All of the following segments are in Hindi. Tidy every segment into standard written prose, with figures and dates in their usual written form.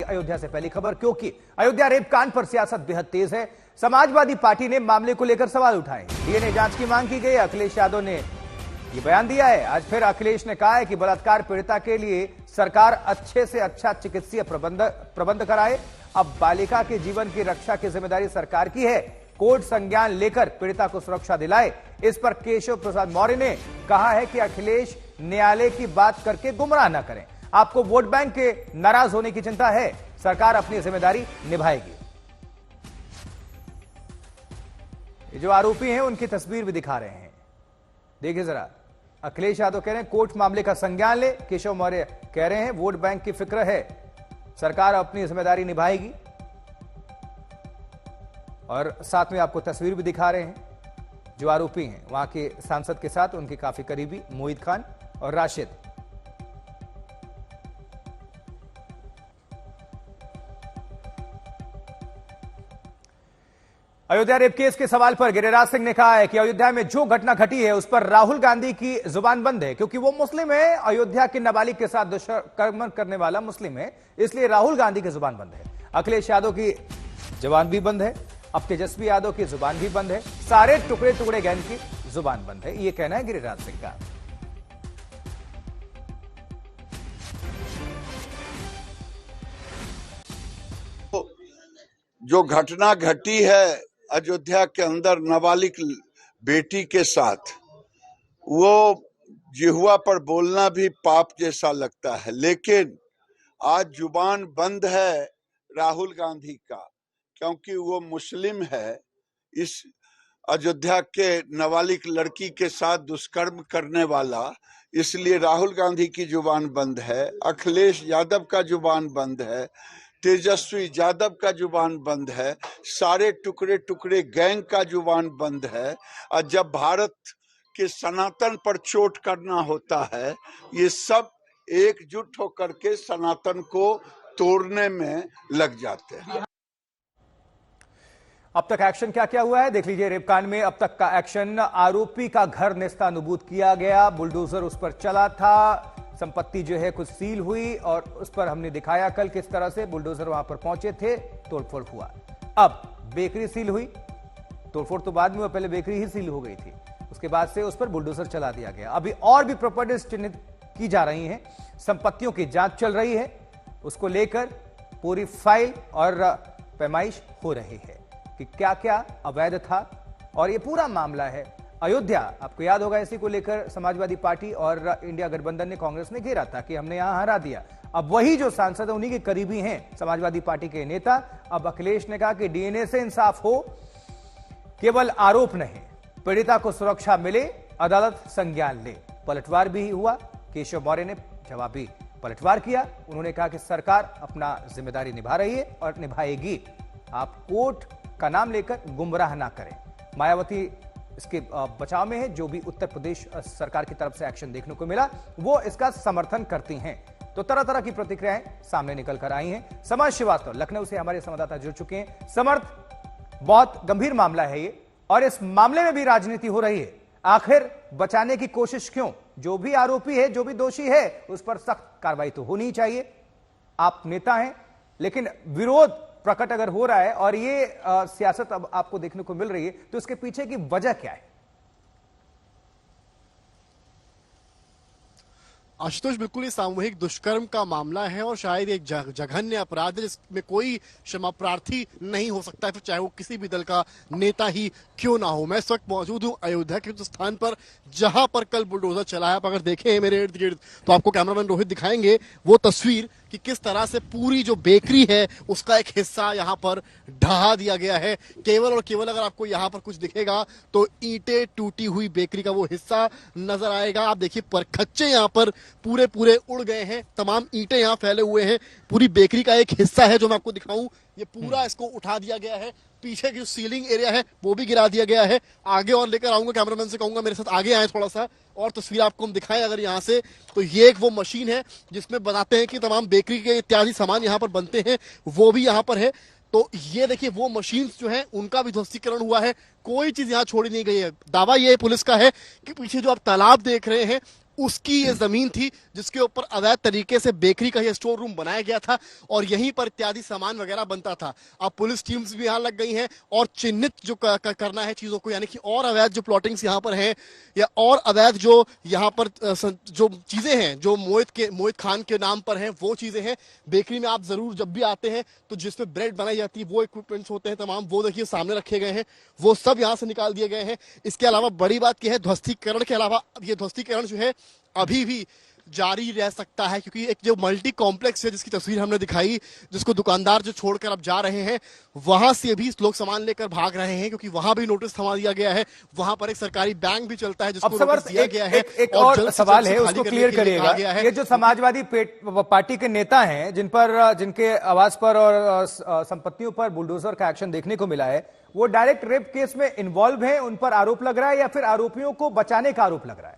अयोध्या से पहली खबर, क्योंकि अयोध्या रेप कांड पर सियासत बेहद तेज है। समाजवादी पार्टी ने मामले को लेकर सवाल उठाए, डीएनए जांच की मांग की गई। अखिलेश यादव ने यह बयान दिया है। आज फिर अखिलेश ने कहा है कि बलात्कार पीड़िता के लिए सरकार अच्छे से अच्छा चिकित्सीय प्रबंध कराए। अब बालिका के जीवन की रक्षा की जिम्मेदारी सरकार की है। कोर्ट संज्ञान लेकर पीड़िता को सुरक्षा दिलाए। इस पर केशव प्रसाद मौर्य ने कहा है कि अखिलेश न्यायालय की बात करके गुमराह न करें। आपको वोट बैंक के नाराज होने की चिंता है, सरकार अपनी जिम्मेदारी निभाएगी। ये जो आरोपी हैं उनकी तस्वीर भी दिखा रहे हैं, देखिए जरा। अखिलेश यादव कह रहे हैं कोर्ट मामले का संज्ञान ले। केशव मौर्य कह रहे हैं वोट बैंक की फिक्र है, सरकार अपनी जिम्मेदारी निभाएगी। और साथ में आपको तस्वीर भी दिखा रहे हैं। जो आरोपी हैं वहां के सांसद के साथ उनके काफी करीबी मोहित खान और राशिद। अयोध्या रेप केस के सवाल पर गिरिराज सिंह ने कहा है कि अयोध्या में जो घटना घटी है उस पर राहुल गांधी की जुबान बंद है, क्योंकि वो मुस्लिम है। अयोध्या के नाबालिग के साथ दुष्कर्म करने वाला मुस्लिम है, इसलिए राहुल गांधी की जुबान बंद है। अखिलेश यादव की जुबान भी बंद है, अब तेजस्वी यादव की जुबान भी बंद है, सारे टुकड़े टुकड़े गैंग की जुबान बंद है, यह कहना है गिरिराज सिंह का। जो घटना घटी है अयोध्या के अंदर नाबालिग बेटी के साथ, वो जिह्वा पर बोलना भी पाप जैसा लगता है। लेकिन आज जुबान बंद है राहुल गांधी का, क्योंकि वो मुस्लिम है। इस अयोध्या के नाबालिग लड़की के साथ दुष्कर्म करने वाला, इसलिए राहुल गांधी की जुबान बंद है। अखिलेश यादव का जुबान बंद है, तेजस्वी यादव का जुबान बंद है, सारे टुकड़े टुकड़े गैंग का जुबान बंद है। और जब भारत के सनातन पर चोट करना होता है, ये सब एकजुट होकर के सनातन को तोड़ने में लग जाते हैं। अब तक एक्शन क्या क्या हुआ है देख लीजिए। रेप कांड में अब तक का एक्शन, आरोपी का घर नेस्तानुबूद किया गया, बुलडोजर उस पर चला था, संपत्ति जो है कुछ सील हुई और उस पर हमने दिखाया कल किस तरह से बुलडोजर वहां पर पहुंचे थे, तोड़फोड़ हुआ। अब बेकरी सील हुई, तोड़फोड़ तो बाद में, पहले बेकरी ही सील हो गई थी, उसके बाद से उस पर बुलडोजर चला दिया गया। अभी और भी प्रॉपर्टीज चिन्हित की जा रही हैं, संपत्तियों की जांच चल रही है, उसको लेकर पूरी फाइल और पैमाइश हो रही है कि क्या क्या अवैध था। और यह पूरा मामला है अयोध्या, आपको याद होगा इसी को लेकर समाजवादी पार्टी और इंडिया गठबंधन ने, कांग्रेस ने घेरा था कि हमने यहां हरा दिया। अब वही जो सांसद है उन्हीं के करीबी हैं समाजवादी पार्टी के नेता। अब अखिलेश ने कहा कि डीएनए से इंसाफ हो, केवल आरोप नहीं, पीड़िता को सुरक्षा मिले, अदालत संज्ञान ले। पलटवार भी हुआ, केशव मौर्य ने जवाबी पलटवार किया। उन्होंने कहा कि सरकार अपना जिम्मेदारी निभा रही है और निभाएगी। आप कोर्ट का नाम लेकर गुमराह ना करें। मायावती इसके बचाव में है। जो भी उत्तर प्रदेश सरकार की तरफ से एक्शन देखने को मिला वो इसका समर्थन करती हैं। तो तरह तरह की प्रतिक्रियाएं सामने निकल कर आई हैं। समर्थ श्रीवास्तव लखनऊ से हमारे संवाददाता जुड़ चुके हैं। समर्थ, बहुत गंभीर मामला है ये और इस मामले में भी राजनीति हो रही है। आखिर बचाने की कोशिश क्यों? जो भी आरोपी है, जो भी दोषी है, उस पर सख्त कार्रवाई तो होनी चाहिए। आप नेता हैं, लेकिन विरोध प्रकट अगर हो रहा है और ये सियासत अब आपको देखने को मिल रही है, तो इसके पीछे की वजह क्या है? आशुतोष, बिल्कुल ही सामूहिक दुष्कर्म का मामला है और शायद एक जघन्य अपराध है जिसमें कोई क्षमा प्रार्थी नहीं हो सकता है, फिर चाहे वो किसी भी दल का नेता ही क्यों ना हो। मैं इस वक्त मौजूद हूँ अयोध्या के उस स्थान पर जहां पर कल बुलडोजर चला है। आप अगर देखें मेरे इर्द गिर्द तो आपको कैमरामैन रोहित दिखाएंगे वो तस्वीर कि किस तरह से पूरी जो बेकरी है उसका एक हिस्सा यहाँ पर ढहा दिया गया है। केवल और केवल अगर आपको यहाँ पर कुछ दिखेगा तो ईंटें टूटी हुई बेकरी का वो हिस्सा नजर आएगा। आप देखिए परखच्चे यहाँ पर पूरे पूरे उड़ गए हैं, तमाम ईंटें यहाँ फैले हुए हैं। पूरी बेकरी का एक हिस्सा है जो मैं आपको दिखाऊं, ये पूरा इसको उठा दिया गया है। पीछे की जो सीलिंग एरिया है वो भी गिरा दिया गया है। आगे और लेकर आऊंगा, कैमरामैन से कहूंगा मेरे साथ आगे आए थोड़ा सा और तस्वीर आपको हम दिखाएं अगर यहाँ से। तो ये एक वो मशीन है जिसमें बताते हैं कि तमाम बेकरी के इत्यादि सामान यहाँ पर बनते हैं, वो भी यहाँ पर है। तो ये देखिए वो मशीन जो है उनका भी ध्वस्तीकरण हुआ है, कोई चीज यहाँ छोड़ी नहीं गई है। दावा ये पुलिस का है कि पीछे जो आप तालाब देख रहे हैं उसकी ये जमीन थी जिसके ऊपर अवैध तरीके से बेकरी का ये स्टोर रूम बनाया गया था और यहीं पर इत्यादि सामान वगैरह बनता था। अब पुलिस टीम्स भी यहाँ लग गई हैं और चिन्हित जो करना है चीजों को, यानी कि और अवैध जो प्लॉटिंग्स यहाँ पर हैं या और अवैध जो यहाँ पर जो चीजें हैं जो मोहित खान के नाम पर हैं वो चीजें हैं। बेकरी में आप जरूर जब भी आते हैं तो जिसमें ब्रेड बनाई जाती है वो इक्विपमेंट्स होते हैं तमाम, वो देखिए सामने रखे गए हैं, वो सब यहाँ से निकाल दिए गए हैं। इसके अलावा बड़ी बात यह है ध्वस्तीकरण के अलावा ये ध्वस्तीकरण जो है अभी भी जारी रह सकता है, क्योंकि एक जो मल्टी कॉम्प्लेक्स है जिसकी तस्वीर हमने दिखाई, जिसको दुकानदार जो छोड़कर अब जा रहे हैं वहां से भी लोग सामान लेकर भाग रहे हैं, क्योंकि वहां भी नोटिस थमा दिया गया है। वहां पर एक सरकारी बैंक भी चलता है जिसको नोटिस दिया गया है। एक और सवाल है, उसको क्लियर करिएगा। ये जो समाजवादी पार्टी के नेता हैं जिनके आवास पर और संपत्तियों पर बुलडोजर का एक्शन देखने को मिला है, वो डायरेक्ट रेप केस में इन्वॉल्व है, उन पर आरोप लग रहा है या फिर आरोपियों को बचाने का आरोप लग रहा है?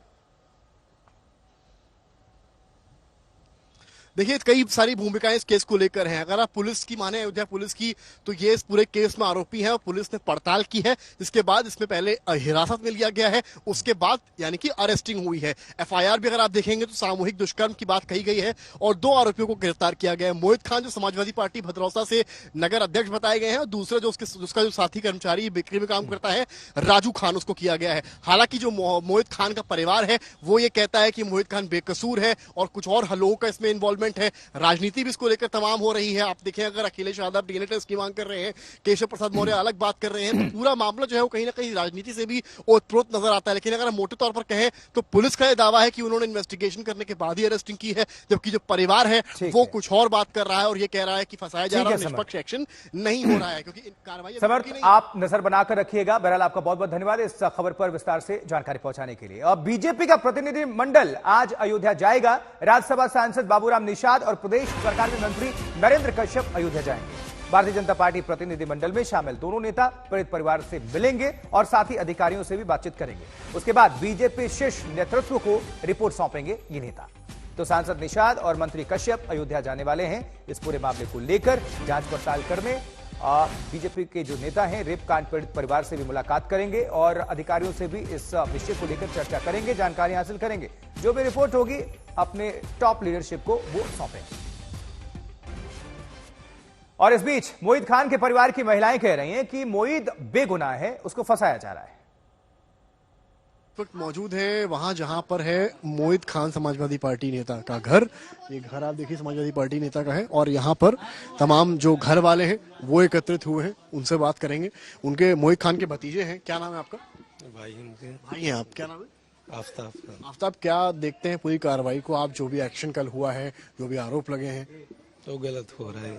देखिए कई सारी भूमिकाएं इस केस को लेकर हैं। अगर आप पुलिस की माने, अयोध्या पुलिस की, तो ये इस पूरे केस में आरोपी है और पुलिस ने पड़ताल की है। इसके बाद इसमें पहले हिरासत में लिया गया है, उसके बाद यानी कि अरेस्टिंग हुई है। एफआईआर भी अगर आप देखेंगे तो सामूहिक दुष्कर्म की बात कही गई है और 2 आरोपियों को गिरफ्तार किया गया है। मोहित खान जो समाजवादी पार्टी भद्रौसा से नगर अध्यक्ष बताए गए हैं और दूसरे जो उसका जो साथी कर्मचारी बिक्री में काम करता है राजू खान, उसको किया गया है। हालांकि जो मोहित खान का परिवार है वो ये कहता है कि मोहित खान बेकसूर है और कुछ और लोगों का इसमें इन्वॉल्वमेंट है। राजनीति भी इसको लेकर तमाम हो रही है। आप देखें अगर अखिलेश यादव डीएनए टेस्ट की मांग कर रहे हैं, केशव प्रसाद मौर्य अलग बात कर रहे हैं, तो पूरा मामला जो है वो कहीं ना कहीं राजनीति से भी ओतप्रोत नजर आता है। लेकिन अगर हम मोटे तौर पर कहें तो पुलिस का यह दावा है कि उन्होंने इन्वेस्टिगेशन करने के बाद ही अरेस्टिंग की है, जबकि जो परिवार है वो कुछ और बात कर रहा है और ये कह रहा है कि फंसाया जा रहा है, निष्पक्ष एक्शन नहीं हो रहा है क्योंकि कार्रवाई। समर्थ, आप नजर बनाकर रखिएगा। बहरहाल आपका बहुत बहुत धन्यवाद इस खबर पर विस्तार से जानकारी पहुंचाने के लिए। अब बीजेपी का प्रतिनिधिमंडल आज अयोध्या जाएगा। राज्यसभा सांसद बाबूराम निषाद और प्रदेश सरकार में मंत्री नरेंद्र कश्यप अयोध्या जाएंगे। भारतीय जनता पार्टी प्रतिनिधिमंडल में शामिल दोनों नेता पीड़ित परिवार से मिलेंगे और साथ ही अधिकारियों से भी बातचीत करेंगे। उसके बाद बीजेपी शीर्ष नेतृत्व को रिपोर्ट सौंपेंगे ये नेता। तो सांसद निषाद और मंत्री कश्यप अयोध्या जाने वाले हैं। इस पूरे मामले को लेकर जांच पड़ताल करने बीजेपी के जो नेता हैं रेप कांड पीड़ित परिवार से भी मुलाकात करेंगे और अधिकारियों से भी इस विषय को लेकर चर्चा करेंगे, जानकारी हासिल करेंगे। जो भी रिपोर्ट होगी अपने टॉप लीडरशिप को वो सौंपेंगे। और इस बीच मोहित खान के परिवार की महिलाएं कह रही हैं कि मोहित बेगुनाह है, उसको फंसाया जा रहा है। वक्त मौजूद है वहां जहां पर है मोहित खान समाजवादी पार्टी नेता का घर। ये घर आप देखिए समाजवादी पार्टी नेता का है और यहाँ पर तमाम जो घर वाले हैं वो एकत्रित हुए हैं, उनसे बात करेंगे। उनके मोहित खान के भतीजे हैं। क्या नाम है आपका? भाई हैं आप? क्या नाम है? आफ्ताब। आफ्ताब, क्या देखते हैं पूरी कार्रवाई को आप? जो भी एक्शन कल हुआ है, जो भी आरोप लगे हैं, तो गलत हो रहा है।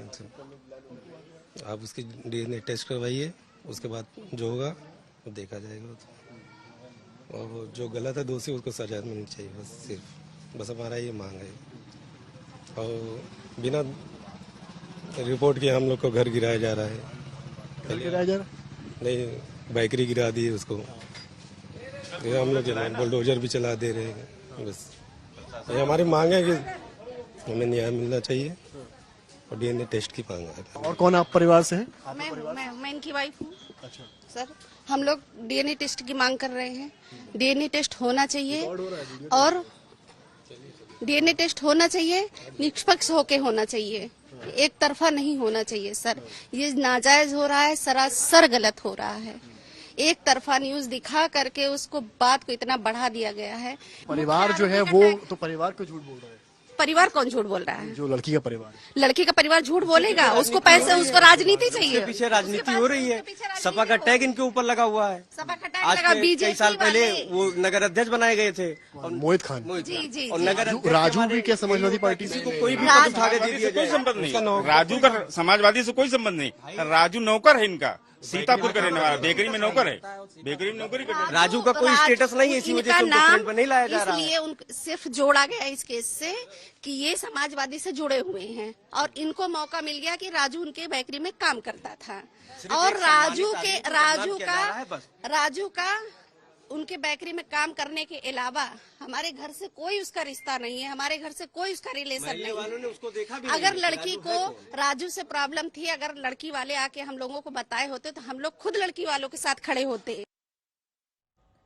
आप उसकी डीएनए टेस्ट करवाइए, उसके बाद जो होगा वो देखा जाएगा। और वो जो गलत है दोषी उसको सजा मिलनी चाहिए, बस हमारा ये मांग है। और बिना रिपोर्ट के हम लोग को घर गिराया जा रहा है। गिराया जा रहा? नहीं, बैकरी गिरा दी है उसको। हम लोग बुलडोजर भी चला दे रहे हैं। बस ये हमारी मांग है कि हमें न्याय मिलना चाहिए और डीएनए टेस्ट की मांग है। और कौन आप परिवार से हैं? मैं इनकी वाइफ हूँ। अच्छा सर, हम लोग डीएनए टेस्ट की मांग कर रहे हैं। डीएनए टेस्ट होना चाहिए और डीएनए टेस्ट होना चाहिए, निष्पक्ष होके होना चाहिए, एक तरफा नहीं होना चाहिए। सर, ये नाजायज हो रहा है, सरासर गलत हो रहा है। एक तरफा न्यूज दिखा करके उसको बात को इतना बढ़ा दिया गया है। परिवार जो है वो तो परिवार को झूठ बोल रहा है। परिवार कौन झूठ बोल रहा है? जो लड़की का परिवार। लड़की का परिवार झूठ बोलेगा? उसको पैसे, उसको राजनीति चाहिए। पीछे राजनीति हो रही है। सपा का टैग इनके ऊपर लगा हुआ है। सपा का टैग आज लगा। कई साल पहले वो नगर अध्यक्ष बनाए गए थे मोहित खान। जी और नगर राजू भी क्या समाजवादी पार्टी से? कोई भी पद उठा के दे दिया कोई जाए। संबंध नहीं। राजू का समाजवादी से कोई संबंध नहीं। राजू नौकर है इनका, सीतापुर का रहने वाला, बेकरी में नौकर है, बेकरी में नौकरी करता है। राजू का कोई स्टेटस नहीं है, इसी वजह से उनको फ्रंट पर नहीं लाया जा रहा है। इसलिए सिर्फ जोड़ा गया इस केस से कि ये समाजवादी से जुड़े हुए हैं और इनको मौका मिल गया कि राजू उनके बेकरी में काम करता था और राजू का उनके बेकरी में काम करने के अलावा हमारे घर से कोई उसका रिश्ता नहीं है, हमारे घर से कोई उसका रिलेशन नहीं है। अगर लड़की को राजू से प्रॉब्लम थी, अगर लड़की वाले आके हम लोगों को बताए होते तो हम लोग खुद लड़की वालों के साथ खड़े होते।